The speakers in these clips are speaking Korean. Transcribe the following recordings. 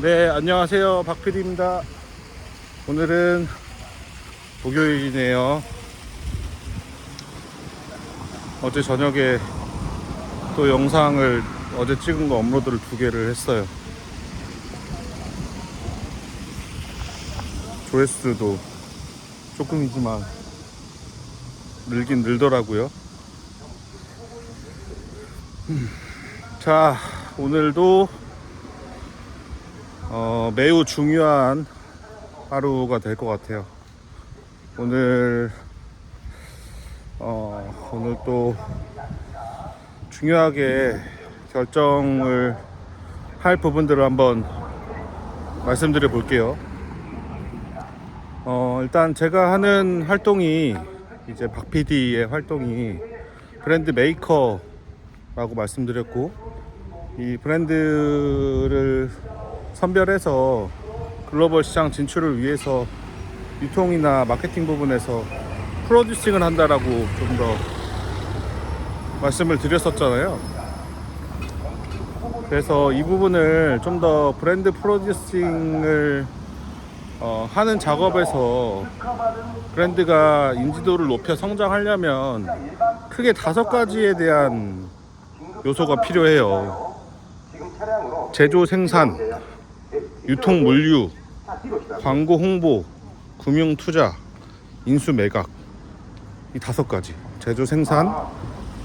네, 안녕하세요. 박PD입니다. 오늘은 목요일이네요. 어제 저녁에 또 영상을 어제 찍은 거 업로드를 2개를 했어요. 조회수도 조금이지만 늘긴 늘더라고요. 자, 오늘도 매우 중요한 하루가 될 것 같아요. 오늘 또 중요하게 결정을 할 부분들을 한번 말씀드려 볼게요. 일단 제가 하는 활동이 이제 박PD의 활동이 브랜드 메이커라고 말씀드렸고, 이 브랜드를 선별해서 글로벌 시장 진출을 위해서 유통이나 마케팅 부분에서 프로듀싱을 한다라고 좀 더 말씀을 드렸었잖아요. 그래서 이 부분을 좀 더 브랜드 프로듀싱을 하는 작업에서 브랜드가 인지도를 높여 성장하려면 크게 5가지에 대한 요소가 필요해요. 제조 생산, 유통 물류, 광고 홍보, 금융 투자, 인수 매각. 이 5가지. 제조 생산,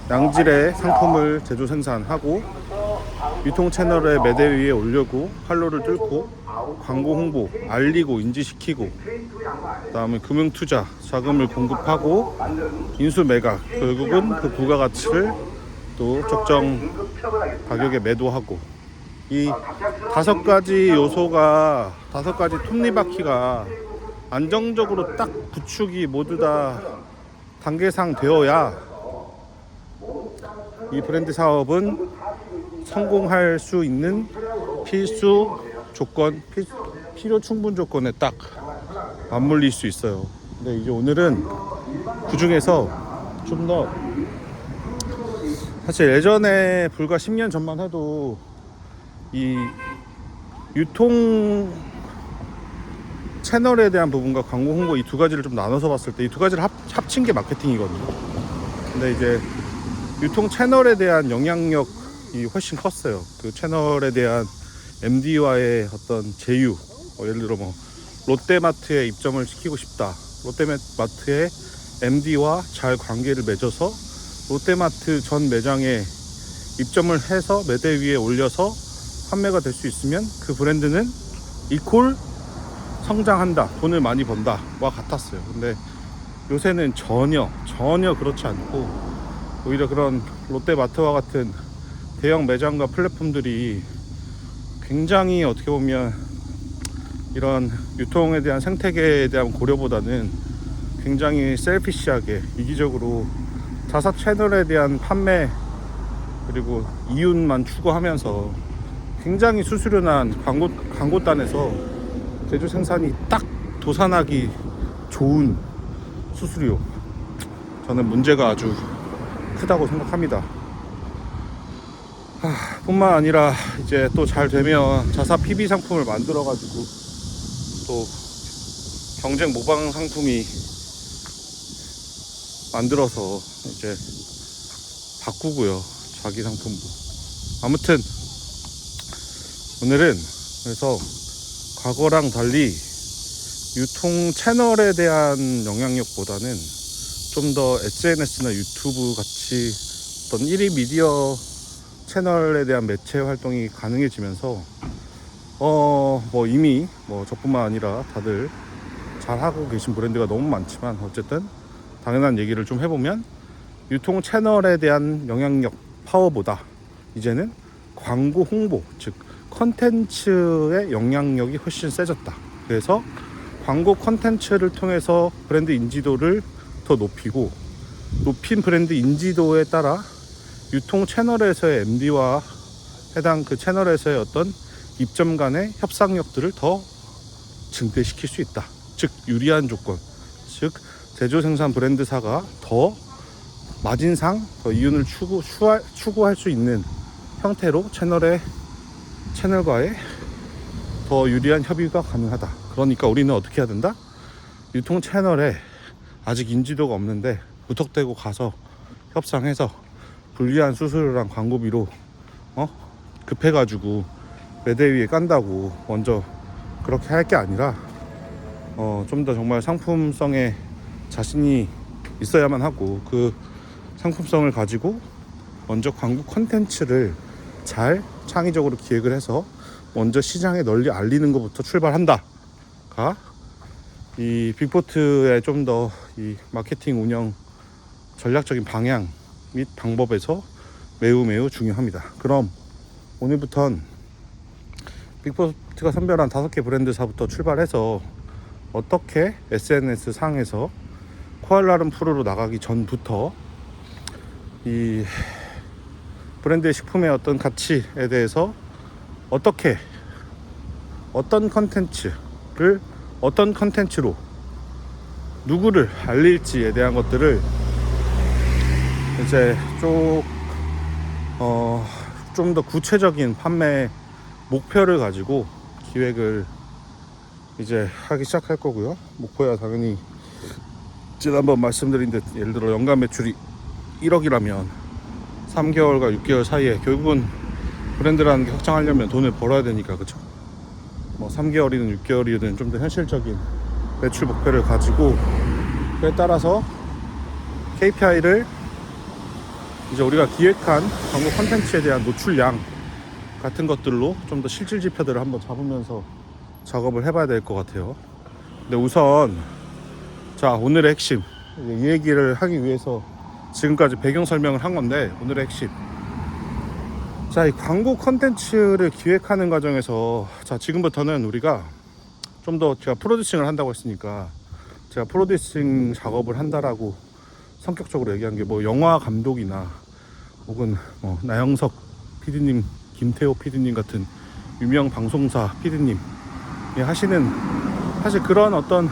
양질의 상품을 제조 생산하고 유통 채널에 매대 위에 올려고 활로를 뚫고 광고 홍보, 알리고 인지시키고, 그 다음에 금융 투자, 자금을 공급하고 인수 매각, 결국은 그 부가가치를 또 적정 가격에 매도하고, 이 5가지 요소가 5가지 톱니바퀴가 안정적으로 딱 구축이 모두 다 단계상 되어야 이 브랜드 사업은 성공할 수 있는 필수 조건, 필요 충분 조건에 딱 맞물릴 수 있어요. 근데 이제 오늘은 그 중에서 좀 더, 사실 예전에 불과 10년 전만 해도 이 유통 채널에 대한 부분과 광고 홍보, 이 2가지를 좀 나눠서 봤을 때 이 2가지를 합친 게 마케팅이거든요. 근데 이제 유통 채널에 대한 영향력이 훨씬 컸어요. 그 채널에 대한 MD와의 어떤 제휴, 예를 들어 롯데마트에 입점을 시키고 싶다. 롯데마트의 MD와 잘 관계를 맺어서 롯데마트 전 매장에 입점을 해서 매대 위에 올려서 판매가 될 수 있으면 그 브랜드는 이퀄 성장한다, 돈을 많이 번다 와 같았어요. 근데 요새는 전혀 그렇지 않고, 오히려 그런 롯데마트와 같은 대형 매장과 플랫폼들이 굉장히 어떻게 보면 이런 유통에 대한 생태계에 대한 고려보다는 굉장히 셀피시하게 이기적으로 자사 채널에 대한 판매 그리고 이윤만 추구하면서 굉장히 수수료난 광고단에서 제조 생산이 딱 도산하기 좋은 수수료, 저는 문제가 아주 크다고 생각합니다. 뿐만 아니라 이제 또 잘 되면 자사 PB 상품을 만들어 가지고 또 경쟁 모방 상품이 만들어서 이제 바꾸고요, 자기 상품도. 아무튼 오늘은 그래서 과거랑 달리 유통 채널에 대한 영향력보다는 좀 더 SNS나 유튜브 같이 어떤 1위 미디어 채널에 대한 매체 활동이 가능해지면서 이미 저뿐만 아니라 다들 잘 하고 계신 브랜드가 너무 많지만, 어쨌든 당연한 얘기를 좀 해보면 유통 채널에 대한 영향력 파워보다 이제는 광고 홍보, 즉 컨텐츠의 영향력이 훨씬 세졌다. 그래서 광고 컨텐츠를 통해서 브랜드 인지도를 더 높이고, 높인 브랜드 인지도에 따라 유통 채널에서의 MD와 해당 그 채널에서의 어떤 입점 간의 협상력들을 더 증대시킬 수 있다. 즉 유리한 조건, 즉 제조 생산 브랜드사가 더 마진상 더 이윤을 추구할 수 있는 형태로 채널과의 더 유리한 협의가 가능하다. 그러니까 우리는 어떻게 해야 된다? 유통 채널에 아직 인지도가 없는데 무턱대고 가서 협상해서 불리한 수수료랑 광고비로 급해가지고 매대 위에 깐다고 먼저 그렇게 할 게 아니라 좀 더 정말 상품성에 자신이 있어야만 하고, 그 상품성을 가지고 먼저 광고 콘텐츠를 잘 창의적으로 기획을 해서 먼저 시장에 널리 알리는 것부터 출발한다가 이 빅포트의 좀 더 이 마케팅 운영 전략적인 방향 및 방법에서 매우 중요합니다. 그럼 오늘부턴 빅포트가 선별한 5개 브랜드사부터 출발해서 어떻게 SNS 상에서 코알라름 프로로 나가기 전부터 이 브랜드의 식품의 어떤 가치에 대해서 어떻게 어떤 컨텐츠를 어떤 컨텐츠로 누구를 알릴지에 대한 것들을 이제 좀 더 구체적인 판매 목표를 가지고 기획을 이제 하기 시작할 거고요. 목표야 당연히 지난번 말씀드린 듯 예를 들어 연간 매출이 1억이라면 3개월과 6개월 사이에 결국은 브랜드라는 게 확장하려면 돈을 벌어야 되니까, 그쵸? 뭐 3개월이든 6개월이든 좀 더 현실적인 매출 목표를 가지고 그에 따라서 KPI를 이제 우리가 기획한 광고 콘텐츠에 대한 노출량 같은 것들로 좀 더 실질 지표들을 한번 잡으면서 작업을 해봐야 될 것 같아요. 근데 우선 자, 오늘의 핵심, 이 얘기를 하기 위해서 지금까지 배경 설명을 한 건데, 오늘의 핵심, 자, 이 광고 콘텐츠를 기획하는 과정에서 자, 지금부터는 우리가 좀 더, 제가 프로듀싱을 한다고 했으니까 제가 프로듀싱 작업을 한다라고 성격적으로 얘기한 게 뭐 영화 감독이나 혹은 뭐 나영석 PD님, 김태호 PD님 같은 유명 방송사 PD님이 하시는 사실 그런 어떤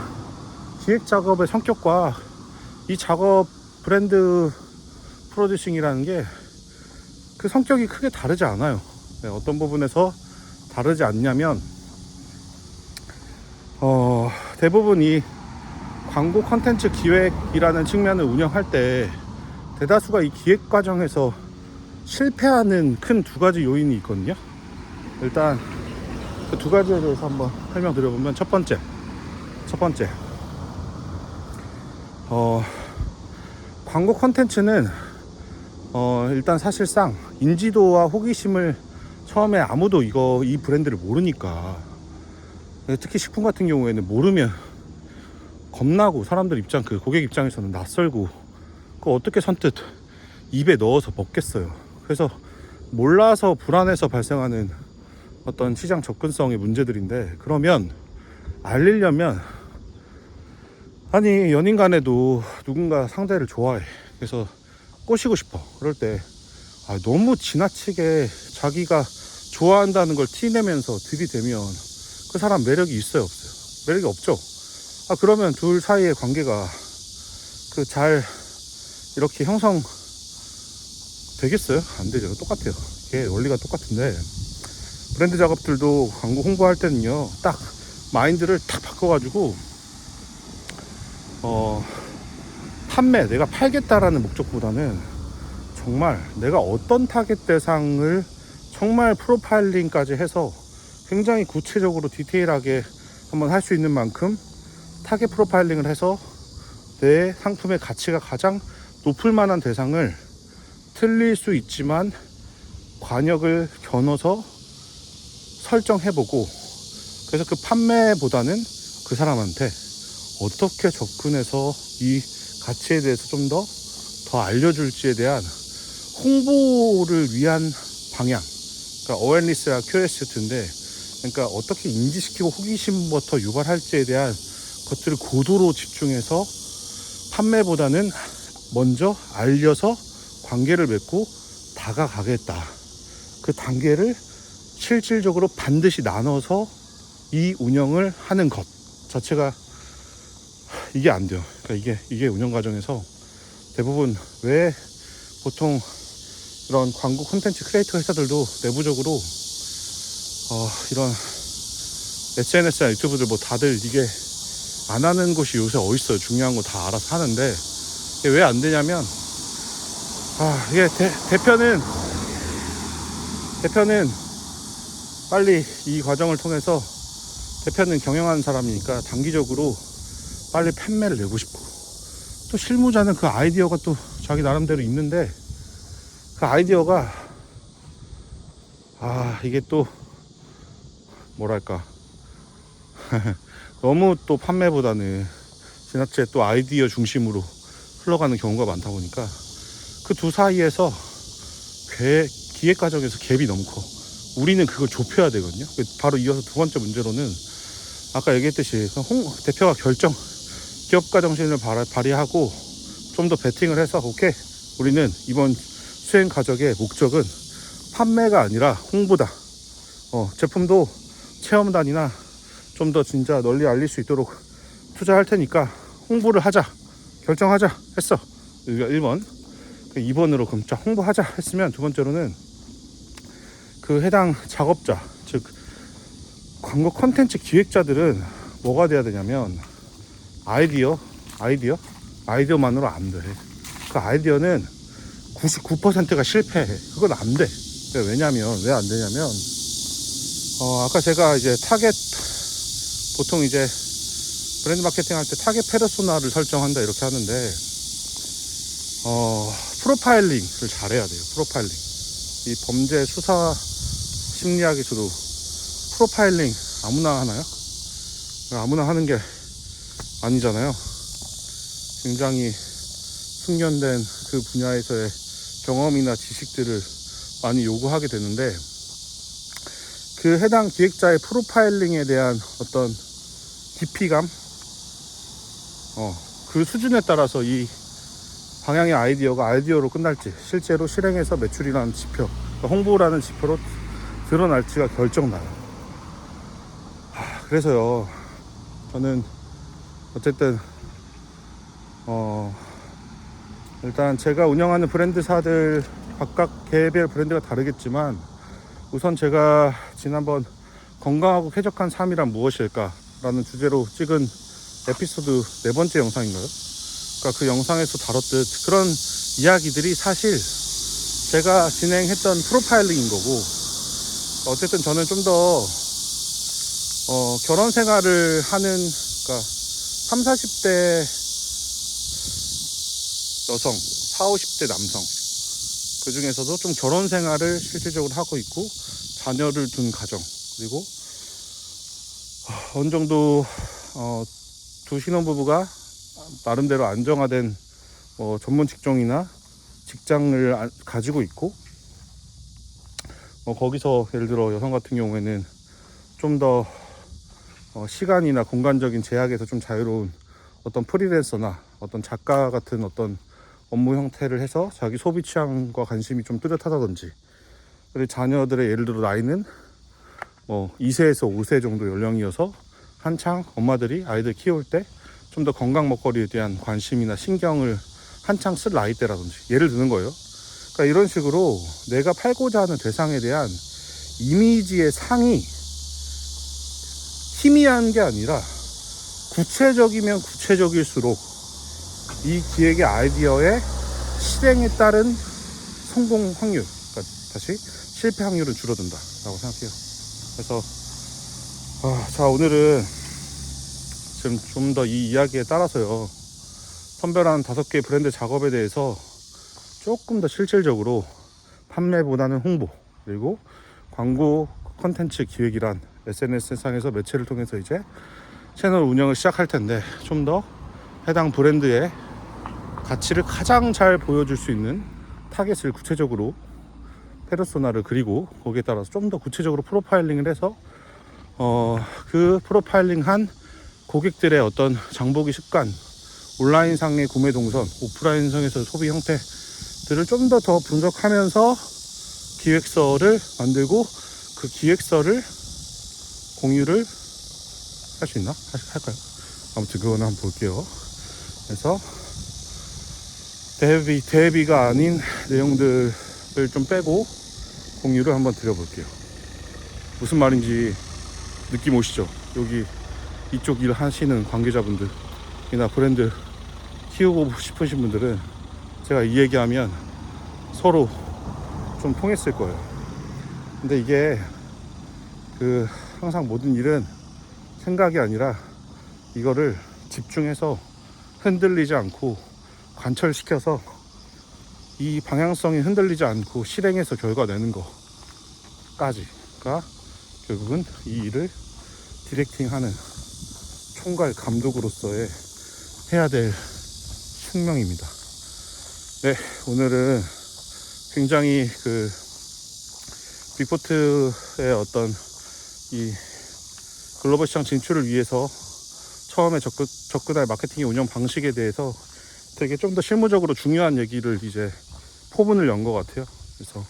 기획 작업의 성격과 이 작업 브랜드 프로듀싱이라는 게 그 성격이 크게 다르지 않아요. 네, 어떤 부분에서 다르지 않냐면 대부분 이 광고 컨텐츠 기획이라는 측면을 운영할 때 대다수가 이 기획 과정에서 실패하는 큰 2가지 요인이 있거든요. 일단 그 2가지에 대해서 한번 설명드려보면, 첫 번째 광고 컨텐츠는 일단 사실상 인지도와 호기심을 처음에 아무도 이 브랜드를 모르니까, 특히 식품 같은 경우에는 모르면 겁나고 사람들 그 고객 입장에서는 낯설고 그거 어떻게 선뜻 입에 넣어서 먹겠어요. 그래서 몰라서 불안해서 발생하는 어떤 시장 접근성의 문제들인데, 그러면 알리려면, 아니 연인 간에도 누군가 상대를 좋아해, 그래서 꼬시고 싶어. 그럴 때 너무 지나치게 자기가 좋아한다는 걸 티내면서 들이대면 그 사람 매력이 있어요, 없어요? 매력이 없죠. 그러면 둘 사이의 관계가 잘 이렇게 형성 되겠어요? 안 되죠. 똑같아요. 이게 원리가 똑같은데, 브랜드 작업들도 광고 홍보할 때는요, 딱 마인드를 딱 바꿔가지고 판매, 내가 팔겠다라는 목적보다는 정말 내가 어떤 타겟 대상을 정말 프로파일링까지 해서 굉장히 구체적으로 디테일하게 한번 할 수 있는 만큼 타겟 프로파일링을 해서 내 상품의 가치가 가장 높을 만한 대상을 틀릴 수 있지만 관역을 겨눠서 설정해보고, 그래서 그 판매보다는 그 사람한테 어떻게 접근해서 이 가치에 대해서 좀 더 알려줄지에 대한 홍보를 위한 방향, 그러니까 어웨어니스와 QS인데, 그러니까 어떻게 인지시키고 호기심부터 유발할지에 대한 것들을 고도로 집중해서 판매보다는 먼저 알려서 관계를 맺고 다가가겠다. 그 단계를 실질적으로 반드시 나눠서 이 운영을 하는 것 자체가 이게 안 돼요. 그러니까 이게 운영 과정에서 대부분 왜 보통 이런 광고 콘텐츠 크리에이터 회사들도 내부적으로 이런 SNS나 유튜브들 뭐 다들 이게 안 하는 곳이 요새 어딨어요. 중요한 거 다 알아서 하는데 이게 왜 안 되냐면 이게 대표는 빨리 이 과정을 통해서 대표는 경영하는 사람이니까 단기적으로 빨리 판매를 내고 싶고, 또 실무자는 그 아이디어가 또 자기 나름대로 있는데 그 아이디어가 이게 또 뭐랄까 너무 또 판매보다는 지나치게 또 아이디어 중심으로 흘러가는 경우가 많다 보니까 그 두 사이에서 기획 과정에서 갭이 너무 커. 우리는 그걸 좁혀야 되거든요. 바로 이어서 두 번째 문제로는 아까 얘기했듯이 대표가 기업가 정신을 발휘하고 좀 더 베팅을 해서 오케이, 우리는 이번 수행 과정의 목적은 판매가 아니라 홍보다. 제품도 체험단이나 좀 더 진짜 널리 알릴 수 있도록 투자할 테니까 홍보를 하자, 결정하자 했어. 우리가 1번. 2번으로 그럼 자 홍보하자 했으면, 두 번째로는 그 해당 작업자, 즉 광고 컨텐츠 기획자들은 뭐가 돼야 되냐면 아이디어만으로 안 돼. 그 아이디어는 99%가 실패해. 그건 안 돼. 왜냐면 왜 안 되냐면 아까 제가 이제 보통 이제 브랜드 마케팅 할 때 타겟 페르소나를 설정한다 이렇게 하는데 프로파일링을 잘해야 돼요. 프로파일링. 이 범죄 수사 심리학에서도 프로파일링 아무나 하나요? 아무나 하는 게 아니잖아요. 굉장히 숙련된 그 분야에서의 경험이나 지식들을 많이 요구하게 되는데, 그 해당 기획자의 프로파일링에 대한 어떤 깊이감, 그 수준에 따라서 이 방향의 아이디어가 아이디어로 끝날지, 실제로 실행해서 매출이라는 지표, 그러니까 홍보라는 지표로 드러날지가 결정나요. 그래서요, 저는 어쨌든 일단 제가 운영하는 브랜드사들 각각 개별 브랜드가 다르겠지만, 우선 제가 지난번 건강하고 쾌적한 삶이란 무엇일까 라는 주제로 찍은 에피소드 4번째 영상인가요? 그러니까 그 영상에서 다뤘듯 그런 이야기들이 사실 제가 진행했던 프로파일링인 거고, 어쨌든 저는 좀 더 결혼 생활을 하는, 그러니까 3, 40대 여성, 4, 50대 남성, 그 중에서도 좀 결혼 생활을 실질적으로 하고 있고 자녀를 둔 가정, 그리고 어느 정도 두 신혼부부가 나름대로 안정화된 전문 직종이나 직장을 가지고 있고, 거기서 예를 들어 여성 같은 경우에는 좀 더 시간이나 공간적인 제약에서 좀 자유로운 어떤 프리랜서나 어떤 작가 같은 어떤 업무 형태를 해서 자기 소비 취향과 관심이 좀 뚜렷하다든지, 그리고 자녀들의 예를 들어 나이는 2세에서 5세 정도 연령이어서 한창 엄마들이 아이들 키울 때 좀 더 건강 먹거리에 대한 관심이나 신경을 한창 쓸 나이대라든지 예를 드는 거예요. 그러니까 이런 식으로 내가 팔고자 하는 대상에 대한 이미지의 상이 희미한 게 아니라 구체적이면 구체적일수록 이 기획의 아이디어의 실행에 따른 성공 확률, 그러니까 다시 실패 확률은 줄어든다라고 생각해요. 그래서 자, 오늘은 지금 좀 더 이 이야기에 따라서요, 선별한 5개의 브랜드 작업에 대해서 조금 더 실질적으로 판매보다는 홍보, 그리고 광고 컨텐츠 기획이란 SNS 상에서 매체를 통해서 이제 채널 운영을 시작할 텐데, 좀 더 해당 브랜드의 가치를 가장 잘 보여줄 수 있는 타겟을 구체적으로 페르소나를 그리고 거기에 따라서 좀 더 구체적으로 프로파일링을 해서 그 프로파일링한 고객들의 어떤 장보기 습관, 온라인상의 구매 동선, 오프라인상에서 소비 형태들을 좀 더 분석하면서 기획서를 만들고, 그 기획서를 공유를 할 수 있나? 할까요? 아무튼 그거는 한번 볼게요. 그래서 대비가 아닌 내용들을 좀 빼고 공유를 한번 드려볼게요. 무슨 말인지 느낌 오시죠? 여기 이쪽 일 하시는 관계자분들이나 브랜드 키우고 싶으신 분들은 제가 이 얘기하면 서로 좀 통했을 거예요. 근데 이게 항상 모든 일은 생각이 아니라 이거를 집중해서 흔들리지 않고 관철시켜서 이 방향성이 흔들리지 않고 실행해서 결과 내는 거까지가 결국은 이 일을 디렉팅하는 총괄 감독으로서의 해야 될 숙명입니다. 네, 오늘은 굉장히 빅포트의 어떤 이 글로벌 시장 진출을 위해서 처음에 접근할 마케팅의 운영 방식에 대해서 되게 좀 더 실무적으로 중요한 얘기를 이제 포문을 연 것 같아요. 그래서